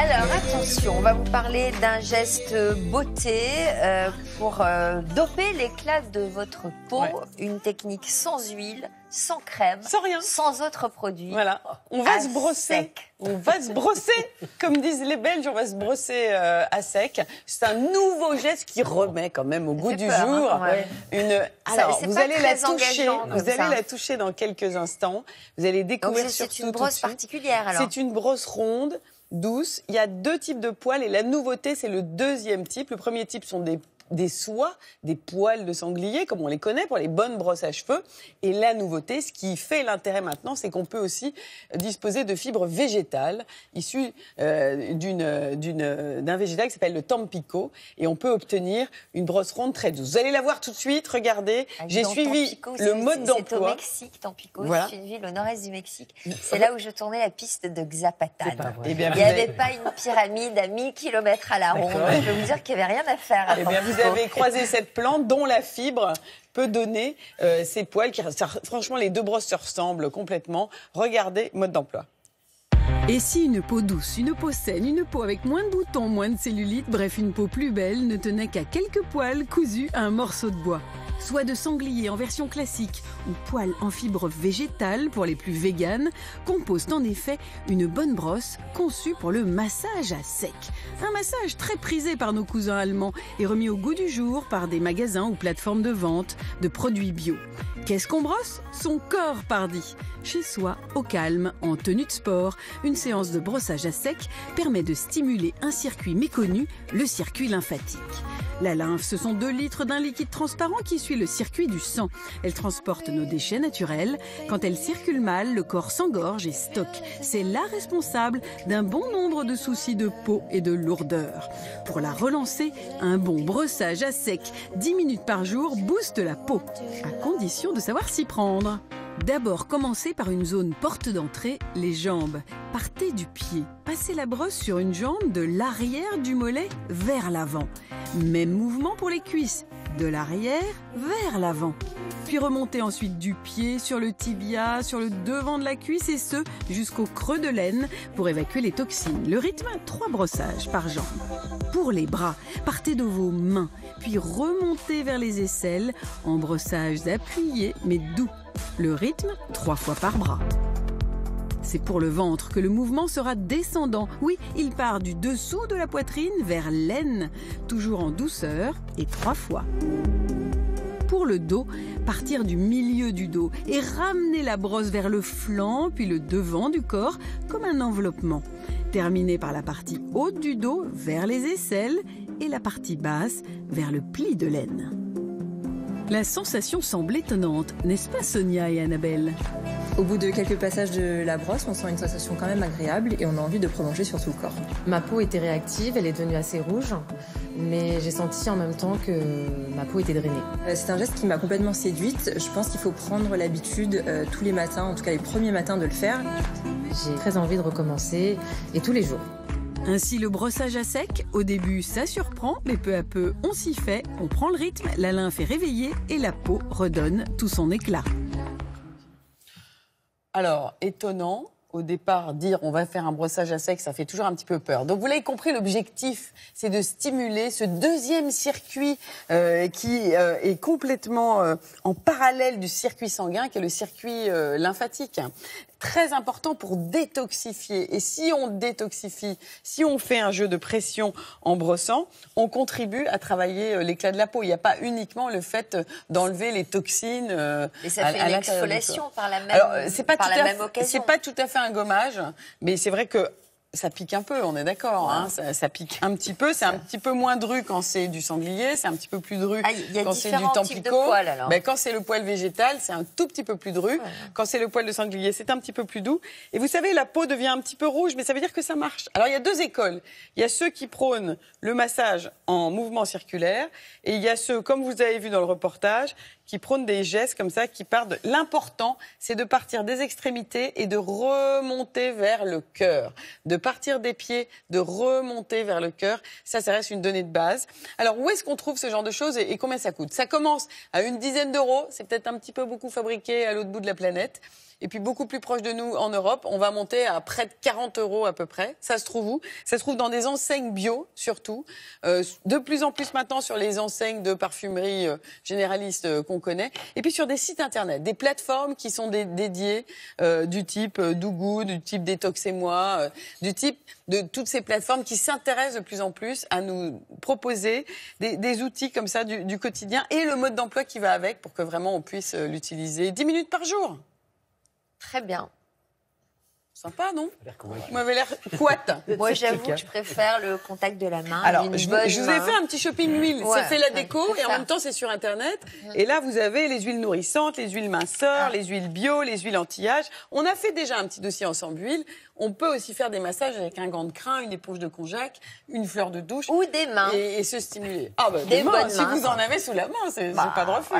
Alors attention, on va vous parler d'un geste beauté pour doper l'éclat de votre peau. Ouais. Une technique sans huile, sans crème, sans rien, sans autres produits. Voilà, on va se brosser. Sec. On va se brosser, comme disent les Belges, on va se brosser à sec. C'est un nouveau geste qui remet quand même au goût du jour. Hein, ouais. Alors, vous allez la toucher. Vous allez la toucher dans quelques instants. Vous allez découvrir surtout. C'est une brosse particulière alors. C'est une brosse ronde, douce. Il y a deux types de poils et la nouveauté, c'est le deuxième type. Le premier type sont des soies, des poils de sanglier, comme on les connaît pour les bonnes brosses à cheveux. Et la nouveauté, ce qui fait l'intérêt maintenant, c'est qu'on peut aussi disposer de fibres végétales issues d'un végétal qui s'appelle le tampico. Et on peut obtenir une brosse ronde très douce. Vous allez la voir tout de suite, regardez. J'ai suivi le mode d'emploi. C'est au Mexique, Tampico. Voilà. C'est une ville au nord-est du Mexique. C'est là où je tournais la piste de Xapatan. Il n'y avait pas une pyramide à 1000 km à la ronde. Je peux vous dire qu'il n'y avait rien à faire. Vous avez croisé cette plante dont la fibre peut donner ces poils. Franchement, les deux brosses se ressemblent complètement. Regardez, mode d'emploi. Et si une peau douce, une peau saine, une peau avec moins de boutons, moins de cellulite, bref une peau plus belle, ne tenait qu'à quelques poils cousus à un morceau de bois? Soit de sanglier en version classique ou poils en fibre végétale pour les plus véganes, composent en effet une bonne brosse conçue pour le massage à sec. Un massage très prisé par nos cousins allemands et remis au goût du jour par des magasins ou plateformes de vente de produits bio. Qu'est-ce qu'on brosse? Son corps, pardi. Chez soi, au calme, en tenue de sport, une séance de brossage à sec permet de stimuler un circuit méconnu, le circuit lymphatique. La lymphe, ce sont 2 litres d'un liquide transparent qui suit le circuit du sang. Elle transporte nos déchets naturels. Quand elle circule mal, le corps s'engorge et stocke. C'est la responsable d'un bon nombre de soucis de peau et de lourdeur. Pour la relancer, un bon brossage à sec, 10 minutes par jour, booste la peau, à condition de savoir s'y prendre. D'abord, commencez par une zone porte d'entrée, les jambes. Partez du pied. Passez la brosse sur une jambe de l'arrière du mollet vers l'avant. Même mouvement pour les cuisses, de l'arrière vers l'avant. Puis remontez ensuite du pied sur le tibia, sur le devant de la cuisse et ce, jusqu'au creux de l'aine pour évacuer les toxines. Le rythme, 3 brossages par jambe. Pour les bras, partez de vos mains, puis remontez vers les aisselles en brossages appuyés mais doux. Le rythme, 3 fois par bras. C'est pour le ventre que le mouvement sera descendant. Oui, il part du dessous de la poitrine vers l'aine, toujours en douceur et 3 fois. Pour le dos, partir du milieu du dos et ramener la brosse vers le flanc, puis le devant du corps, comme un enveloppement. Terminer par la partie haute du dos vers les aisselles et la partie basse vers le pli de l'aine. La sensation semble étonnante, n'est-ce pas Sonia et Annabelle? Au bout de quelques passages de la brosse, on sent une sensation quand même agréable et on a envie de prolonger sur tout le corps. Ma peau était réactive, elle est devenue assez rouge, mais j'ai senti en même temps que ma peau était drainée. C'est un geste qui m'a complètement séduite. Je pense qu'il faut prendre l'habitude tous les matins, en tout cas les premiers matins, de le faire. J'ai très envie de recommencer et tous les jours. Ainsi, le brossage à sec, au début, ça surprend, mais peu à peu, on s'y fait, on prend le rythme, la lymphe est réveillée et la peau redonne tout son éclat. Alors, étonnant, au départ, dire on va faire un brossage à sec, ça fait toujours un petit peu peur. Donc, vous l'avez compris, l'objectif, c'est de stimuler ce deuxième circuit qui est complètement en parallèle du circuit sanguin, qui est le circuit lymphatique. Très important pour détoxifier. Et si on détoxifie, si on fait un jeu de pression en brossant, on contribue à travailler l'éclat de la peau. Il n'y a pas uniquement le fait d'enlever les toxines. Et ça fait une exfoliation par la même, occasion. C'est pas tout à fait un gommage, mais c'est vrai que ça pique un peu, on est d'accord. Hein, ça pique un petit peu. C'est un petit peu moins dru quand c'est du sanglier. C'est un petit peu plus dru quand c'est du tampico. Quand c'est le poil végétal, c'est un tout petit peu plus dru. Ouais. Quand c'est le poil de sanglier, c'est un petit peu plus doux. Et vous savez, la peau devient un petit peu rouge, mais ça veut dire que ça marche. Alors, il y a 2 écoles. Il y a ceux qui prônent le massage en mouvement circulaire. Et il y a ceux, comme vous avez vu dans le reportage, qui prônent des gestes comme ça, qui partent de... L'important, c'est de partir des extrémités et de remonter vers le cœur. De partir des pieds, de remonter vers le cœur. Ça reste une donnée de base. Alors, où est-ce qu'on trouve ce genre de choses et combien ça coûte? Ça commence à une dizaine d'euros. C'est peut-être un petit peu beaucoup fabriqué à l'autre bout de la planète. Et puis beaucoup plus proche de nous en Europe, on va monter à près de 40 € à peu près. Ça se trouve où? Ça se trouve dans des enseignes bio, surtout. De plus en plus maintenant sur les enseignes de parfumerie généralistes qu'on connaît. Et puis sur des sites internet, des plateformes qui sont dédiées du type Dougou, du type Détoxez-moi, du type de toutes ces plateformes qui s'intéressent de plus en plus à nous proposer des outils comme ça du quotidien et le mode d'emploi qui va avec pour que vraiment on puisse l'utiliser 10 minutes par jour. Très bien. Sympa, non? Vous m'avez l'air couette. Moi, j'avoue que je préfère le contact de la main. Alors, je vous ai fait un petit shopping huile. Ouais, c'est fait la déco et en même temps, c'est sur Internet. Et là, vous avez les huiles nourrissantes, les huiles minceurs, les huiles bio, les huiles anti-âge. On a fait déjà un petit dossier ensemble huile. On peut aussi faire des massages avec un gant de crin, une éponge de konjac, une fleur de douche. Ou des mains. Et se stimuler. Ah, bah, des mains, si vous en avez sous la main, c'est pas de refus.